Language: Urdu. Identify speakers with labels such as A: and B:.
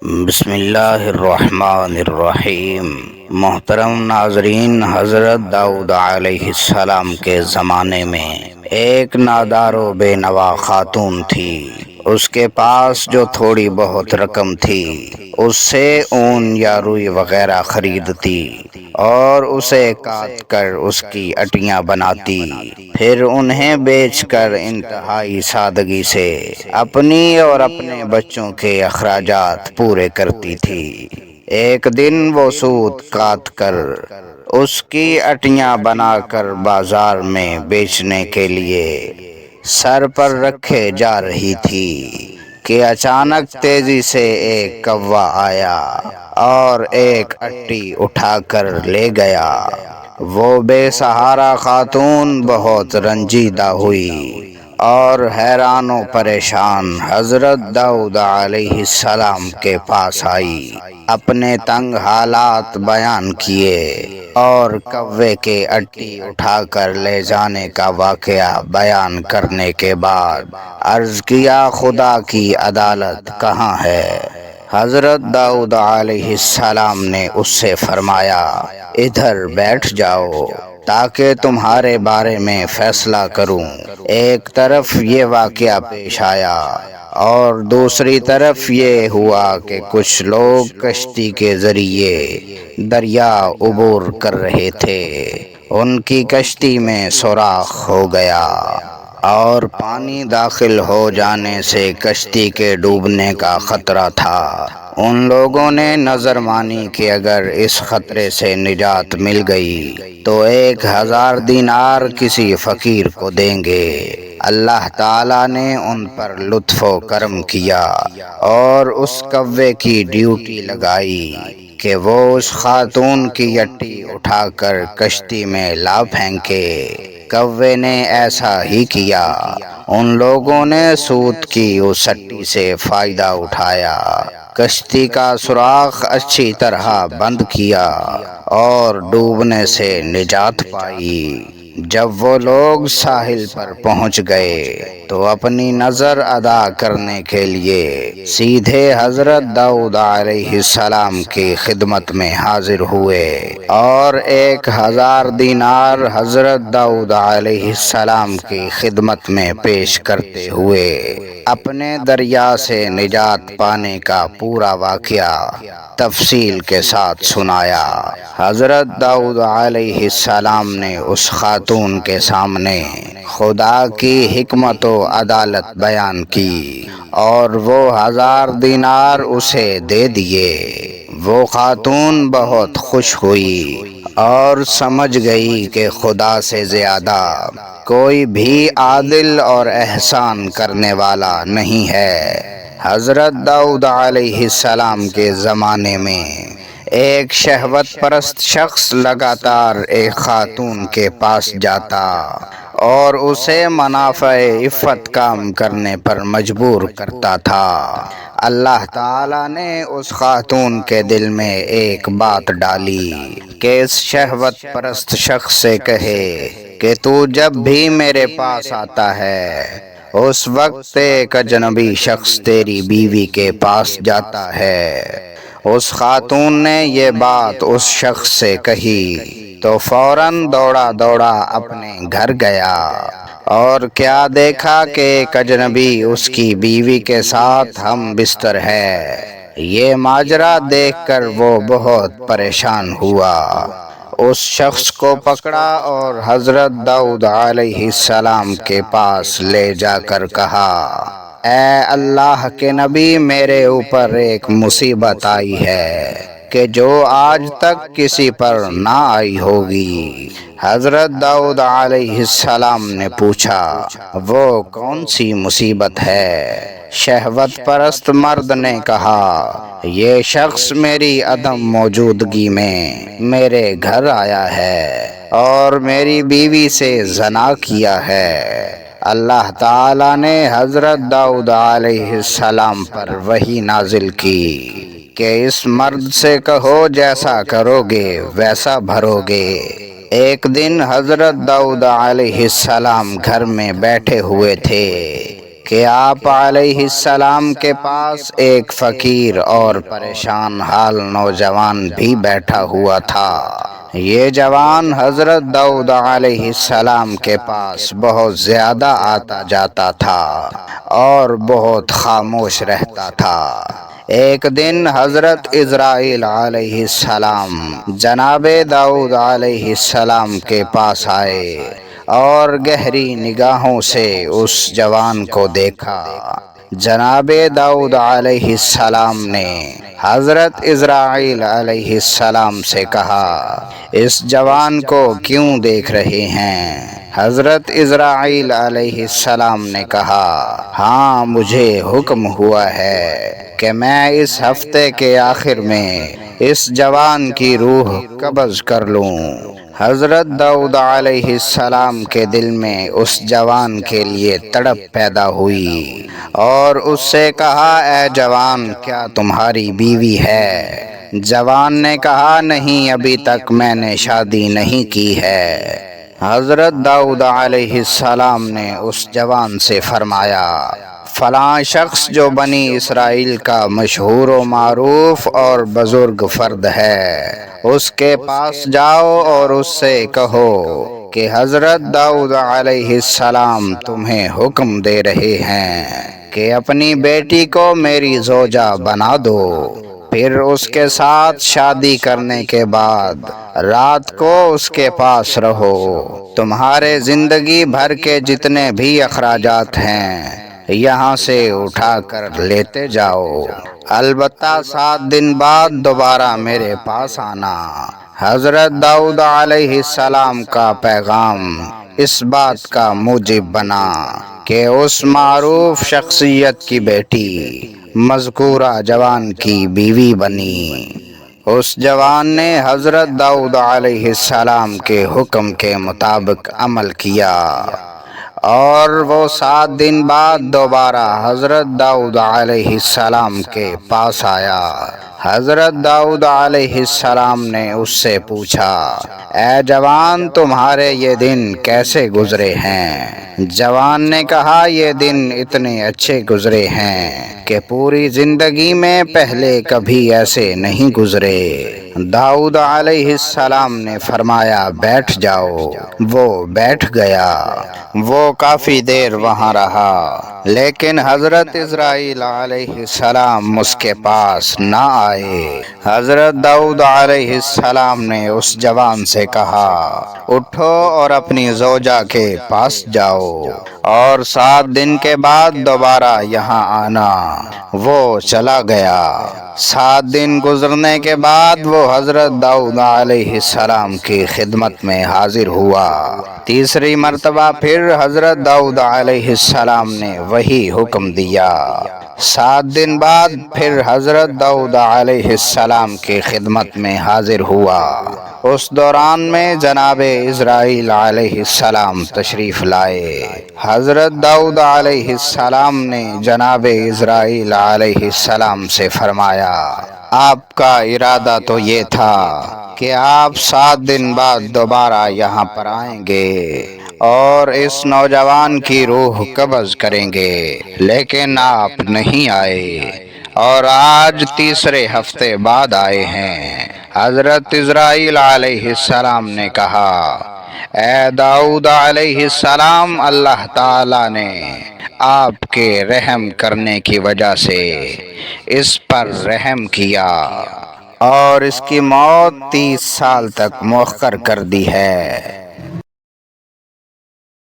A: بسم اللہ الرحمن الرحیم۔ محترم ناظرین، حضرت داؤد علیہ السلام کے زمانے میں ایک نادار و بے نوا خاتون تھی۔ اس کے پاس جو تھوڑی بہت رقم تھی اس سے اون یا روئی وغیرہ خریدتی اور اسے کاٹ کر اس کی اٹیاں بناتی، پھر انہیں بیچ کر انتہائی سادگی سے اپنی اور اپنے بچوں کے اخراجات پورے کرتی تھی۔ ایک دن وہ سوت کاٹ کر اس کی اٹیاں بنا کر بازار میں بیچنے کے لیے سر پر رکھے جا رہی تھی کہ اچانک تیزی سے ایک کوّا آیا اور ایک اٹی اٹھا کر لے گیا۔ وہ بے سہارا خاتون بہت رنجیدہ ہوئی اور حیران و پریشان حضرت داؤد علیہ السلام کے پاس آئی، اپنے تنگ حالات بیان کیے اور کوے کے اٹی اٹھا کر لے جانے کا واقعہ بیان کرنے کے بعد عرض کیا، خدا کی عدالت کہاں ہے؟ حضرت داؤد علیہ السلام نے اس سے فرمایا، ادھر بیٹھ جاؤ تاکہ تمہارے بارے میں فیصلہ کروں۔ ایک طرف یہ واقعہ پیش آیا اور دوسری طرف یہ ہوا کہ کچھ لوگ کشتی کے ذریعے دریا عبور کر رہے تھے۔ ان کی کشتی میں سوراخ ہو گیا اور پانی داخل ہو جانے سے کشتی کے ڈوبنے کا خطرہ تھا۔ ان لوگوں نے نظر مانی کہ اگر اس خطرے سے نجات مل گئی تو 1000 دینار کسی فقیر کو دیں گے۔ اللہ تعالیٰ نے ان پر لطف و کرم کیا اور اس کوے کی ڈیوٹی لگائی کہ وہ اس خاتون کی اٹی اٹھا کر کشتی میں لا پھینکے۔ کوے نے ایسا ہی کیا۔ ان لوگوں نے سوت کی اس اٹی سے فائدہ اٹھایا، کشتی کا سوراخ اچھی طرح بند کیا اور ڈوبنے سے نجات پائی۔ جب وہ لوگ ساحل پر پہنچ گئے تو اپنی نظر ادا کرنے کے لیے سیدھے حضرت داؤد علیہ السلام کی خدمت میں حاضر ہوئے اور 1000 دینار حضرت داؤد علیہ السلام کی خدمت میں پیش کرتے ہوئے اپنے دریا سے نجات پانے کا پورا واقعہ تفصیل کے ساتھ سنایا۔ حضرت داؤد علیہ السلام نے اس خاتون کے سامنے خدا کی حکمت و عدالت بیان کی اور وہ 1000 دینار اسے دے دیے۔ وہ خاتون بہت خوش ہوئی اور سمجھ گئی کہ خدا سے زیادہ کوئی بھی عادل اور احسان کرنے والا نہیں ہے۔ حضرت داؤد علیہ السلام کے زمانے میں ایک شہوت پرست شخص لگاتار ایک خاتون کے پاس جاتا اور اسے منافع عفت کام کرنے پر مجبور کرتا تھا۔ اللہ تعالیٰ نے اس خاتون کے دل میں ایک بات ڈالی کہ اس شہوت پرست شخص سے کہے کہ تو جب بھی میرے پاس آتا ہے اس وقت ایک اجنبی شخص تیری بیوی کے پاس جاتا ہے۔ اس خاتون نے یہ بات اس شخص سے کہی تو فوراً دوڑا دوڑا اپنے گھر گیا اور کیا دیکھا کہ ایک اجنبی اس کی بیوی کے ساتھ ہم بستر ہے۔ یہ ماجرا دیکھ کر وہ بہت پریشان ہوا، اس شخص کو پکڑا اور حضرت داؤد علیہ السلام کے پاس لے جا کر کہا، اے اللہ کے نبی، میرے اوپر ایک مصیبت آئی ہے کہ جو آج تک کسی پر نہ آئی ہوگی۔ حضرت داؤد علیہ السلام نے پوچھا، وہ کون سی مصیبت ہے؟ شہوت پرست مرد نے کہا، یہ شخص میری عدم موجودگی میں میرے گھر آیا ہے اور میری بیوی سے زنا کیا ہے۔ اللہ تعالیٰ نے حضرت داؤد علیہ السلام پر وحی نازل کی کہ اس مرد سے کہو جیسا کرو گے ویسا بھرو گے۔ ایک دن حضرت داؤد علیہ السلام گھر میں بیٹھے ہوئے تھے کہ آپ علیہ السلام کے پاس ایک فقیر اور پریشان حال نوجوان بھی بیٹھا ہوا تھا۔ یہ جوان حضرت داؤد علیہ السلام کے پاس بہت زیادہ آتا جاتا تھا اور بہت خاموش رہتا تھا۔ ایک دن حضرت عزرائیل علیہ السلام جناب داؤد علیہ السلام کے پاس آئے اور گہری نگاہوں سے اس جوان کو دیکھا۔ جناب داؤد علیہ السلام نے حضرت عزرائیل علیہ السلام سے کہا، اس جوان کو کیوں دیکھ رہے ہیں؟ حضرت عزرائیل علیہ السلام نے کہا، ہاں مجھے حکم ہوا ہے کہ میں اس ہفتے کے آخر میں اس جوان کی روح قبض کر لوں۔ حضرت داؤد علیہ السلام کے دل میں اس جوان کے لیے تڑپ پیدا ہوئی اور اس سے کہا، اے جوان کیا تمہاری بیوی ہے؟ جوان نے کہا، نہیں ابھی تک میں نے شادی نہیں کی ہے۔ حضرت داؤد علیہ السلام نے اس جوان سے فرمایا، فلاں شخص جو بنی اسرائیل کا مشہور و معروف اور بزرگ فرد ہے، اس کے پاس جاؤ اور اس سے کہو کہ حضرت داؤد علیہ السلام تمہیں حکم دے رہے ہیں کہ اپنی بیٹی کو میری زوجہ بنا دو، پھر اس کے ساتھ شادی کرنے کے بعد رات کو اس کے پاس رہو۔ تمہارے زندگی بھر کے جتنے بھی اخراجات ہیں یہاں سے اٹھا کر لیتے جاؤ، البتہ 7 دن بعد دوبارہ میرے پاس آنا۔ حضرت داؤد علیہ السلام کا پیغام اس بات کا موجب بنا کہ اس معروف شخصیت کی بیٹی مذکورہ جوان کی بیوی بنی۔ اس جوان نے حضرت داؤد علیہ السلام کے حکم کے مطابق عمل کیا اور وہ 7 دن بعد دوبارہ حضرت داؤد علیہ السلام کے پاس آیا۔ حضرت داؤد علیہ السلام نے اس سے پوچھا، اے جوان تمہارے یہ دن کیسے گزرے ہیں؟ جوان نے کہا، یہ دن اتنے اچھے گزرے ہیں کہ پوری زندگی میں پہلے کبھی ایسے نہیں گزرے۔ داؤد علیہ السلام نے فرمایا، بیٹھ جاؤ۔ وہ بیٹھ گیا۔ وہ کافی دیر وہاں رہا لیکن حضرت عزرائیل علیہ السلام اس کے پاس نہ آئے۔ حضرت داؤد علیہ السلام نے اس جوان سے کہا، اٹھو اور اپنی زوجہ کے پاس جاؤ اور 7 دن کے بعد دوبارہ یہاں آنا۔ وہ چلا گیا۔ 7 دن گزرنے کے بعد وہ حضرت داؤد علیہ السلام کی خدمت میں حاضر ہوا۔ تیسری مرتبہ پھر حضرت داؤد علیہ السلام نے وہی حکم دیا۔ 7 دن بعد پھر حضرت داؤد علیہ السلام کی خدمت میں حاضر ہوا۔ اس دوران میں جناب عزرائیل علیہ السلام تشریف لائے۔ حضرت داؤد علیہ السلام نے جناب عزرائیل علیہ السلام سے فرمایا، آپ کا ارادہ تو یہ تھا کہ آپ 7 دن بعد دوبارہ یہاں پر آئیں گے اور اس نوجوان کی روح قبض کریں گے، لیکن آپ نہیں آئے اور آج تیسرے ہفتے بعد آئے ہیں۔ حضرت عزرائیل علیہ السلام نے کہا، اے داؤد علیہ السلام، اللہ تعالی نے آپ کے رحم کرنے کی وجہ سے اس پر رحم کیا اور اس کی موت 30 سال تک مؤخر کر دی ہے۔